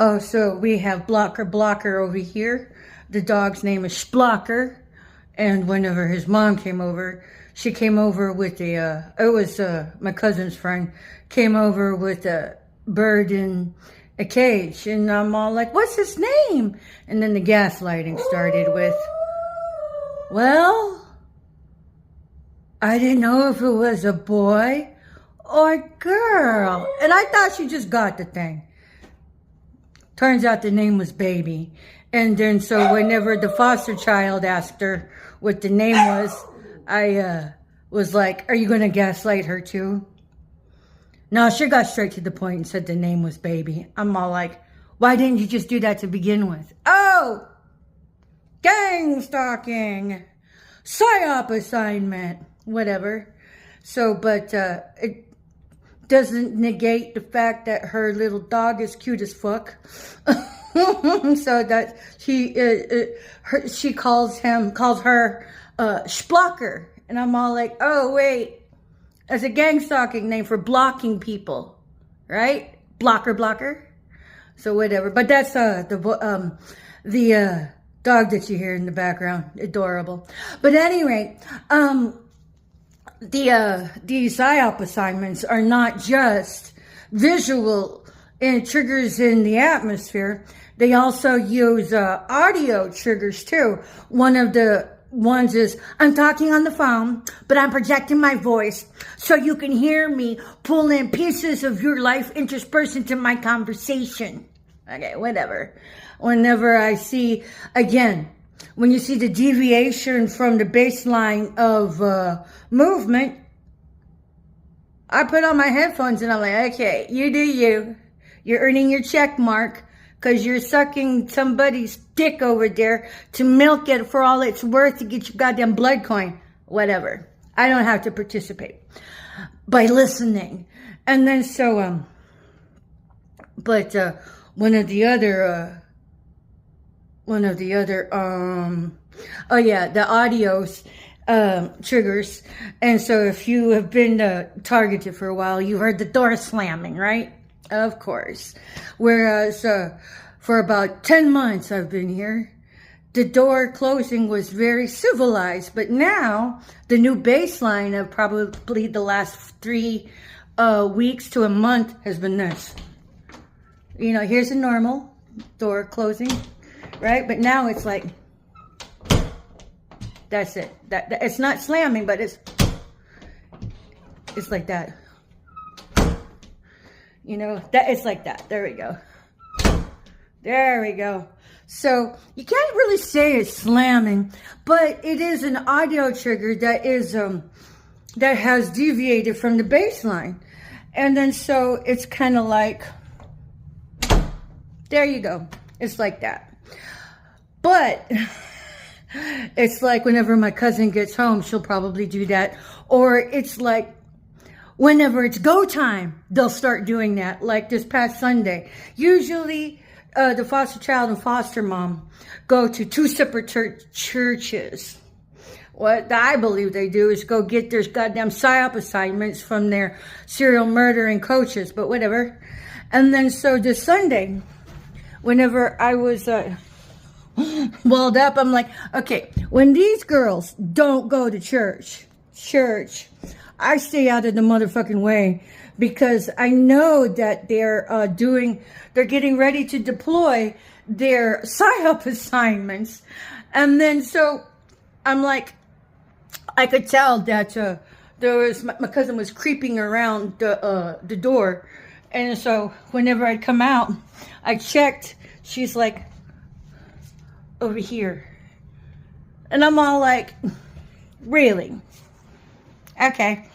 Oh, so we have Blocker over here. The dog's name is Splocker. And whenever his mom came over, she came over with my cousin's friend, came over with a bird in a cage. And I'm all like, what's his name? And then the gaslighting started with, well, I didn't know if it was a boy or girl. And I thought she just got the thing. Turns out the name was Baby. And then so whenever the foster child asked her what the name was, I was like, are you going to gaslight her too? No, she got straight to the point and said the name was Baby. I'm all like, why didn't you just do that to begin with? Oh, gang stalking, PSYOP assignment, whatever. So, but it doesn't negate the fact that her little dog is cute as fuck. So that she calls her Splocker, and I'm all like, oh wait, that's a gang stalking name for blocking people, right? Blocker. So whatever. But that's the dog that you hear in the background, adorable. But at any rate, these PSYOP assignments are not just visual and triggers in the atmosphere. They also use audio triggers too. One of the ones is, I'm talking on the phone, but I'm projecting my voice so you can hear me pull in pieces of your life interspersed into my conversation. Okay, whatever. Whenever I see, again, when you see the deviation from the baseline of movement, I put on my headphones and I'm like, okay, you do you. You're earning your check mark because you're sucking somebody's dick over there to milk it for all it's worth to get your goddamn blood coin. Whatever. I don't have to participate by listening. And then so, but one of the other, oh yeah, the audios triggers. And so if you have been targeted for a while, you heard the door slamming, right? Of course. Whereas for about 10 months I've been here, the door closing was very civilized. But now the new baseline of probably the last 3 weeks to a month has been this. You know, here's a normal door closing, right? But now it's like, that's it. That it's not slamming, but it's like that. You know, that it's like that. There we go. There we go. So you can't really say it's slamming, but it is an audio trigger that is that has deviated from the baseline. And then so it's kind of like, there you go. It's like that. But it's like whenever my cousin gets home, she'll probably do that. Or it's like whenever it's go time, they'll start doing that. Like this past Sunday. Usually the foster child and foster mom go to 2 separate churches. What I believe they do is go get their goddamn PSYOP assignments from their serial murdering coaches, but whatever. And then so this Sunday, whenever I was walled up, I'm like, okay, when these girls don't go to church, I stay out of the motherfucking way because I know that they're getting ready to deploy their PSYOP assignments. And then so I'm like, I could tell that my cousin was creeping around the door. And so whenever I'd come out, I checked, she's like, over here. And I'm all like, really? Okay.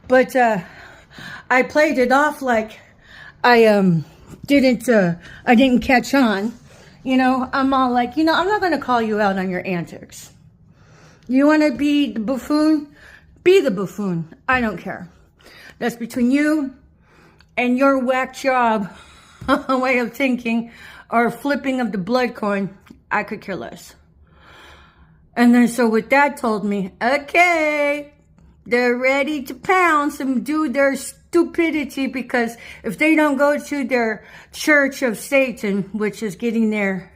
But I played it off like I didn't catch on. You know, I'm all like, you know, I'm not going to call you out on your antics. You want to be the buffoon? Be the buffoon. I don't care. That's between you and your whack job way of thinking or flipping of the blood coin. I could care less. And then so what Dad told me, okay, they're ready to pounce and do their stupidity, because if they don't go to their church of Satan, which is getting their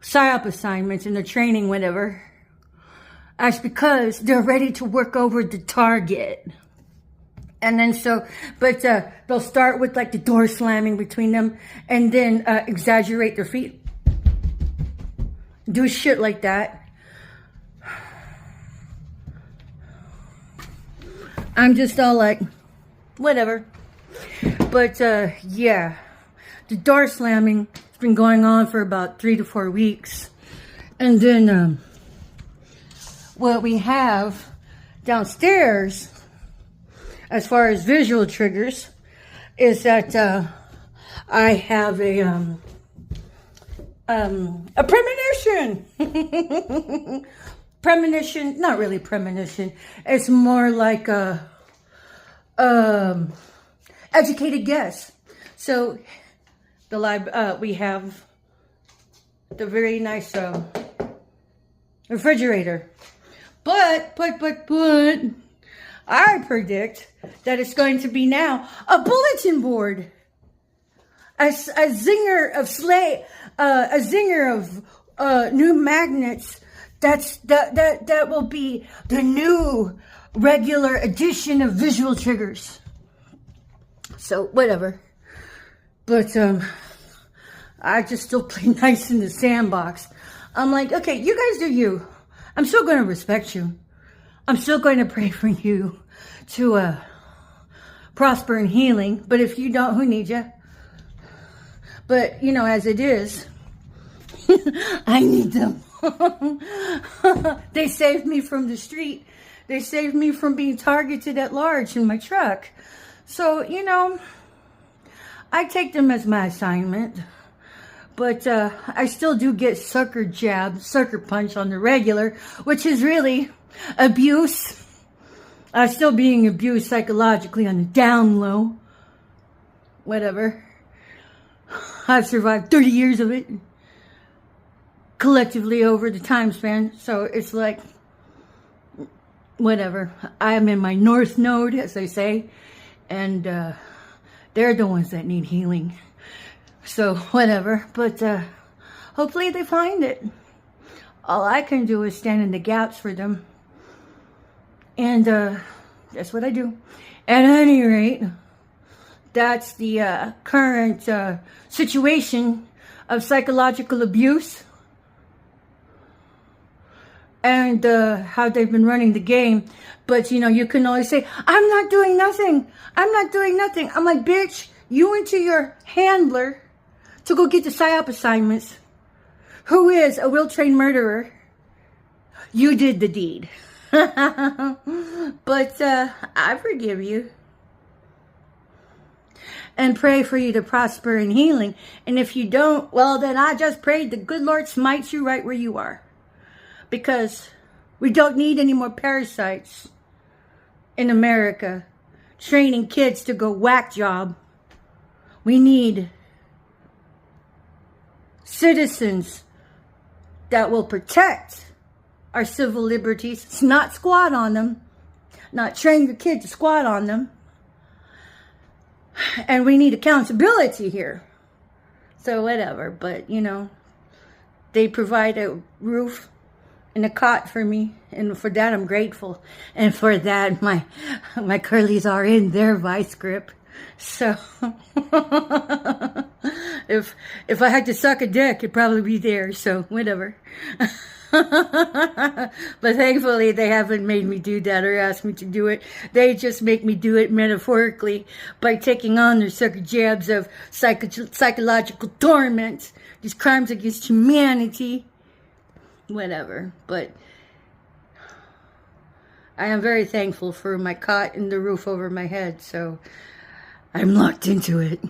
PSYOP assignments and their training, whatever, that's because they're ready to work over the target. And then but they'll start with like the door slamming between them and then exaggerate their feet. Do shit like that. I'm just all like, whatever. But yeah, the door slamming has been going on for about 3 to 4 weeks. And then what we have downstairs, as far as visual triggers, is that I have a premonition. Premonition, not really premonition. It's more like a educated guess. So we have the very nice refrigerator. But I predict that it's going to be now a bulletin board, a zinger of new magnets. That will be the new regular edition of visual triggers. So whatever, but I just still play nice in the sandbox. I'm like, okay, you guys do you. I'm still going to respect you. I'm still going to pray for you to prosper in healing. But if you don't, who needs you? But, you know, as it is, I need them. They saved me from the street. They saved me from being targeted at large in my truck. So, you know, I take them as my assignment. But I still do get sucker jab, sucker punch on the regular, which is really abuse. Still being abused psychologically on the down low. Whatever. I've survived 30 years of it. Collectively over the time span. So it's like, whatever. I'm in my north node, as they say. And they're the ones that need healing. So, whatever. But hopefully they find it. All I can do is stand in the gaps for them. And that's what I do. At any rate, that's the current situation of psychological abuse. And how they've been running the game. But, you know, you can always say, I'm not doing nothing. I'm not doing nothing. I'm like, bitch, you went to your handler to go get the PSYOP assignments, who is a will-trained murderer. You did the deed. But I forgive you. And pray for you to prosper in healing. And if you don't, well, then I just prayed the good Lord smites you right where you are. Because we don't need any more parasites in America training kids to go whack job. We need citizens that will protect our civil liberties, not squat on them, not train your kid to squat on them. And we need accountability here. So whatever, but you know, they provide a roof and a cot for me, and for that I'm grateful. And for that my curlies are in their vice grip. So if I had to suck a dick, it'd probably be there. So whatever. But thankfully they haven't made me do that or asked me to do it. They just make me do it metaphorically by taking on their sucker jabs of psychological torment, these crimes against humanity. Whatever. But I am very thankful for my cot and the roof over my head. So I'm locked into it.